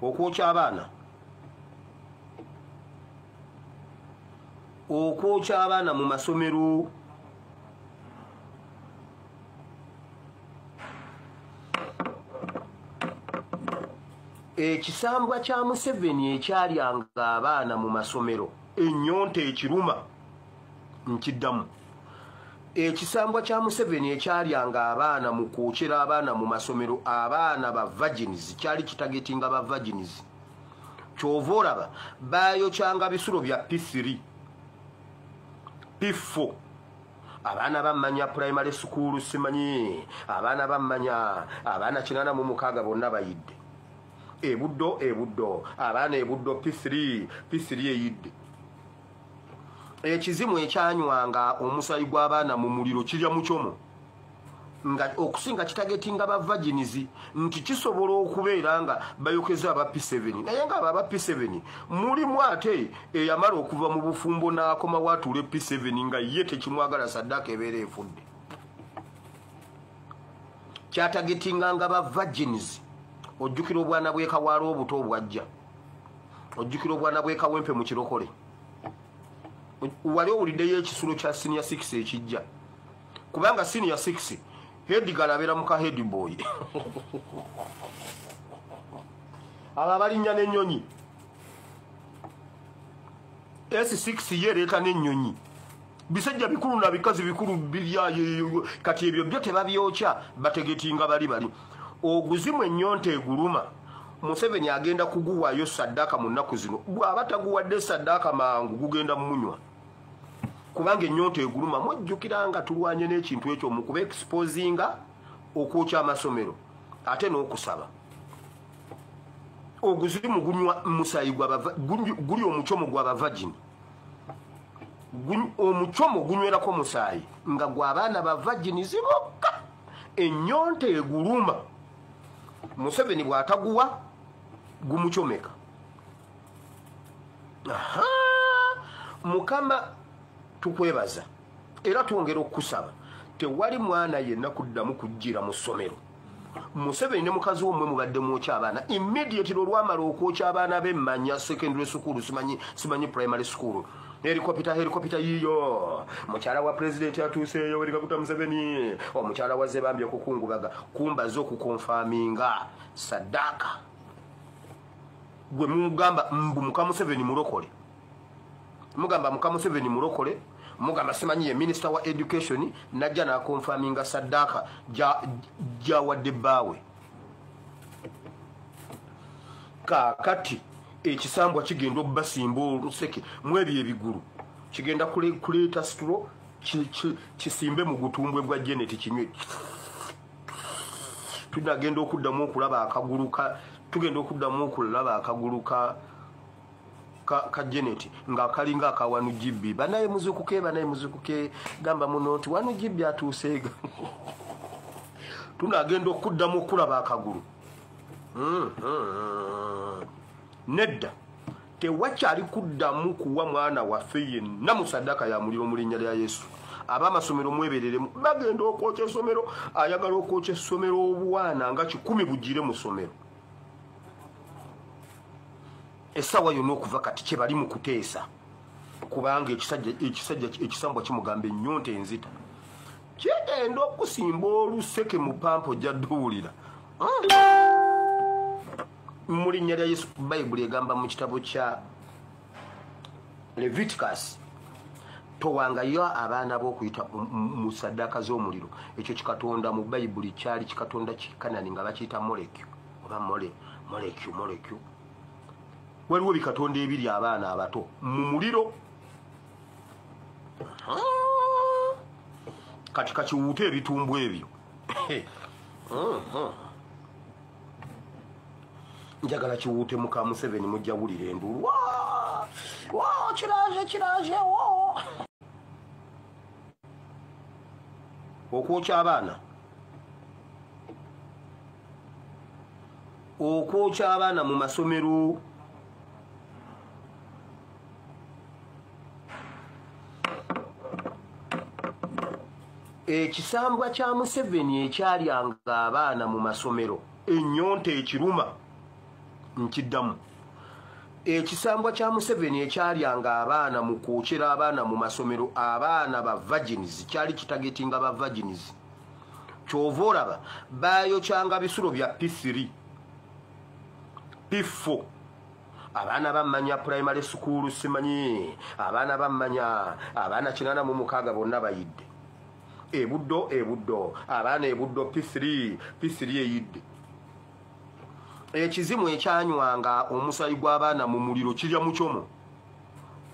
okwokya abaana mu masomero ekisambwa kya Museveni ekyalyanga abaana mu masomero ennyonta ekiruma nkiddamu ekisambwa kya Museveni ekyalyanga abaana mu kwokyera abaana mu masomero abaana ba virgins kyali kitagetinga ba virgins kyova olaba bayokyanga bisulo bya P3 P4 abaana bamanya primary school simanyi abaana bamanya abaana 86 bonna bayidde ebuddo abaana ebuddo P3 eyidde ekizimu ekyanywanga omusayi gw'abaana mu muliro kirya mu kyomo nga okusinga kitagetinga ba virgins nti kisobola okubeera nga bayokeza aba P7 naye nga aba P7 mulimu ate eyamala okuva mu bufumbo n'akoma watuule P7 nga ye tekimwagala Saddaaka ebeera efudde kyatagetinganga ba virgins ojjukira obwana bw'ekawaala obuto obwajja ojjukira obwana bw'ekawempe mu kirokole wali owuliddeyo ekisulo kya senior 6 ekijja kubanga senior 6 headgirl abeera muka head boy abo abalinnya n'ennyonyi S6 yeereeta n'ennyonyi bisajja bikulu na bikazi bikulu biryayo kati ebyo byo tebabyokya bategetinga bali oguzimu ennyonta eguluma Museveni agenda kuguwaayo Saddaaka mu nnaku zino bw'aba taguwadde Saddaaka mangu gugenda mumunywa kubanga ennyonta eguluma mwejjukira nga tulwanye n'ekintu ekyo mu kuba exposinga okwokya amasomero ate n'okusaba oguzimu gunywa musayi guli omucomo gw'abavagini omucomo gunywerako musaayi nga gw'abaana bavagini zibokka ennyonta eguluma Museveni bw'ataguwa gumucomeka Mukama tukwebaza era twongera okusaba tewali mwana yenna kuddamu kujjira mu ssomero Museveni ne mukazi womwe mubadde mwokya abaana immediately olwamala okwokya abaana b'emmanya secondary school simanyi primary school helikopita yiyo mukyala wa president atuuseeyo Kaguta Museveni omukyala wa Zebambye okukungubaga kumbaza okukonfaminga Saddaaka gwe mugamba mbu muka Museveni mulokole mugamba muka Museveni mulokole mugamba simanyi ye minister wa education najja n'akonfaminga Saddaaka jawadde bbaawe kaakati ekisambwa kigenda obasimba oluseke mwebyo ebigulu kigenda kuleeta stro kisimbe mu gutumbwe gwa Janet kinywe tunagenda okuddamu okulaba akagulu ka Janet nga kalinga akawanu jibbi banaye muzukuke gamba muno nti wanu jibbi atuuseega tunagenda okuddamu okulaba akagulu nedda tewakyali kuddamu kuwa mwana waffe yenna mu Saddaaka ya muliro mu linnya lya Yesu ab'amasomero mwebereremu bagenda okwokya essomero ayagala okwokya essomero obuwaana nga 10 bugire mu ssomero essaawa yonna okuva kati kye bali mu kuteesa kubanga ekisambwa kimugamba ennyonta enzita kigenda okusimba oluseke mu pampo jadduwulira mu linnya lya Yesu Bayibuli egamba mu kitabo kya Leviticus towangayo abaana b'okuyita mu Saddaaka z'omuliro ekyo kikatonda mu Bayibuli kyali kikatonda kikanani nga bakiyita Molekyu oba Molekyu waliwo bikatonda ebiri abaana abato mu muliro kati kakiwuute ebitumbu ebyo njagala kiwuute muka Museveni mujja wulira endulu kiraje okwokya abaana mu masomero ekisambwa kya Museveni ekyalyanga abaana mu masomero ennyonta ekiruma nkiddamu ekisambwa kya Museveni ekyalyanga abaana mu kwokyera abaana mu masomero abaana ba virgins kyali kitagetinga ba virgins kyova olaba bayokyanga bisulo bya P3 P4 abaana bamanya primary school simanyi abaana bamanya abaana 86 bonna bayidde ebuddo abaana ebuddo P3 eyidde ekizimu ekyanywanga omusayi gw'abaana mu muliro kirya mu kyomo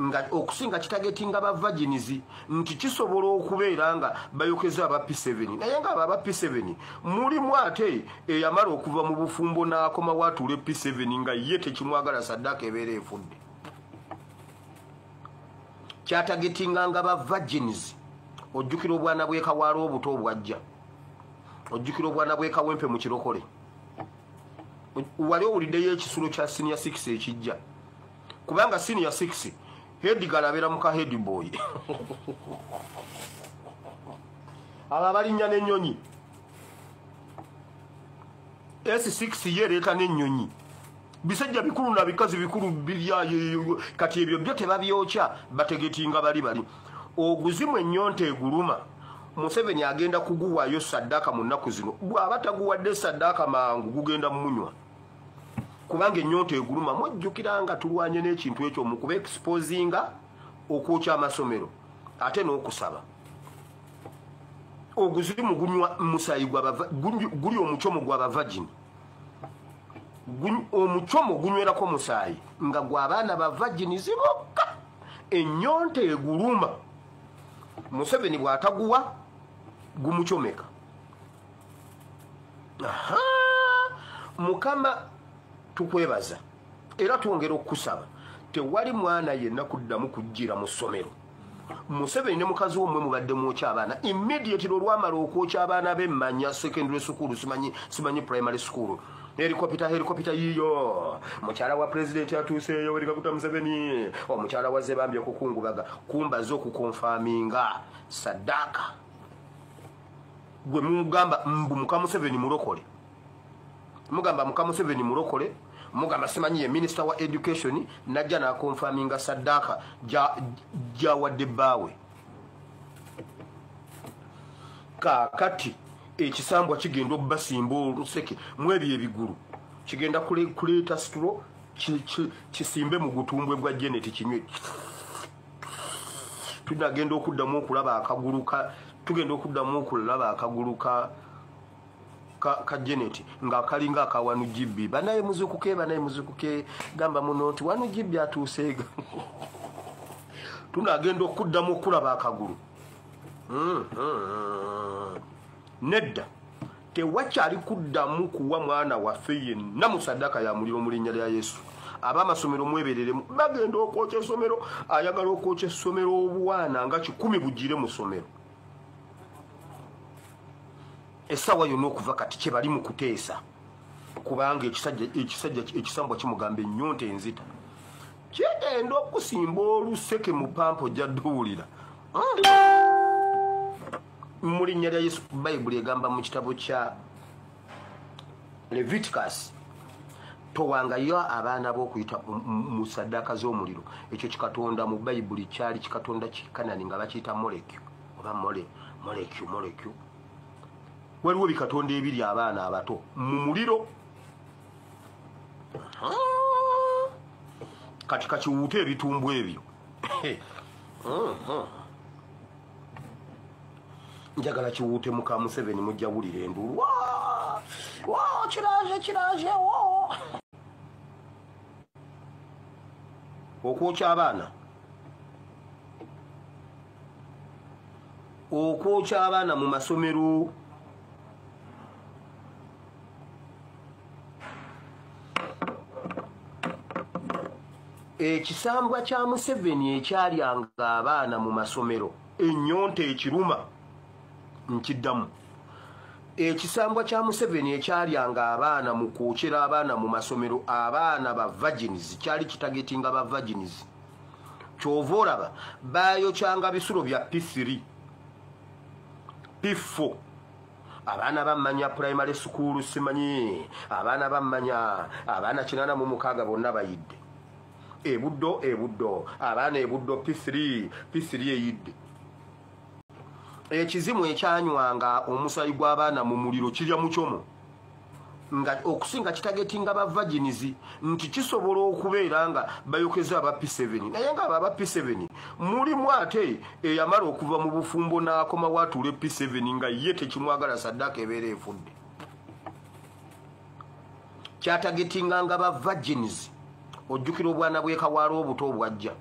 nga okusinga kitagetinga ba virgins nti kisobola okubeera nga bayokeza aba P7 naye nga aba P7 mulimu ate eyamala okuva mu bufumbo n'akoma watuule P7 nga ye tekimwagala Saddaaka ebeera efudde kyatagetinganga ba virgins ojjukira obwana bw'ekawaala obuto obwajja ojjukira obwana bw'ekawempe mu kirokole wali owuliddeyo ekisulo kya senior 6 ekijja kubanga senior 6 headgirl abeera muka head boy abo abalinnya n'ennyonyi S6 yeereeta n'ennyonyi bisajja bikulu na bikazi bikulu biryayo kati ebyo byo tebabyokya bategetinga bali oguzimu ennyonta eguluma Museveni agenda kuguwaayo Saddaaka mu nnaku zino bw'aba taguwadde Saddaaka mangu gugenda munywa kubanga ennyonta eguluma mwejjukira nga tulwanye n'ekintu ekyo mu kuba exposinga okwokya amasomero ate n'okusaba oguzimu gunywa musayi guli omucomo gw'aba virgin omucomo gunywerako musaayi nga gw'abaana ba virgin zibokka ennyonta eguluma Museveni bw'ataguwa gumucomeka Mukama tukwebaza era twongera okusaba tewali mwana yenna kuddamu kujjira mu ssomero Museveni ne mukazi omwe mubadde mwokya abaana immediately olwamala okwokya abaana b'emmanya secondary school simanyi primary school helikopita yiyo mukyala wa president atuuseeyo Kaguta Museveni omukyala wa Zebambye okukungubaga kumbaza okukonfaminga Saddaaka gwe mugamba mbu muka Museveni mulokole mugamba muka Museveni mulokole mugamba simanyi ye minister wa education najja nakonfaminga Saddaaka jawadde bbaawe kakati ekisambwa kigenda obasimba oluseke mwebyo ebigulu kigenda kuleeta stro kisimbe mu gutumbwe gwa Janet kinywe tunagenda okuddamu okulaba akagulu ka Janet nga kalinga akawanu jibbi banaye muzukuke gamba muno nti wanu jibbi atuuseega tunagenda okuddamu okulaba akagulu nedda tewakyali kuddamu kuwa mwana waffe yenna mu Saddaaka ya muliro mu linnya lya Yesu abamasomero mwebereremu bagenda okwokya essomero ayagala okwokya essomero obuwaana nga 10 bugire mu ssomero essaawa yonna okuva kati kye bali mu kuteesa kubanga ekisambwa kimugamba ennyonta enzita kyegenda okusimba oluseke mu pampo jadduwulira mu linnya lya Yesu. Bayibuli egamba mu kitabo kya Leviticus towangayo abaana b'okuyita mu Saddaaka z'omuliro ekyo kikatonda mu Bayibuli kyali kikatonda kikanani nga bakiyita Molekyo oba Molekyo waliwo bikatonda ebiri abaana abato mu muliro kati kakiwuute ebitumbu ebyo njagala kiwuute muka Museveni mujja wulira endulu kiraje okwokya abaana mu masomero ekisambwa kya Museveni ekyalyanga abaana mu masomero ennyonta ekiruma nkiddamu ekisambwa kya Museveni ekyalyanga abaana mu kwokyera abaana mu masomero abaana ba virgins kyali kitagetinga ba virgins kyova olaba bayokyanga bisulo bya P3 P4 abaana bammanya primary school simanyi abaana bammanya abaana 86 bonna bayidde ebuddo abaana ebuddo P3 eyidde ekizimu ekyanywanga omusaayi gw'abaana mu muliro kirya muchomo nga okusinga kitagetinga ba virgins nti kisobola okubeera nga bayokeza aba P7 naye nga aba P7 mulimu ate eyamala okuva mu bufumbo n'akoma watule P7 nga ye tekimwagala saddaka ebeera efudde kyatagetinga nga ba virgins ojjukira obwana bw'ekawaala obuto obwajja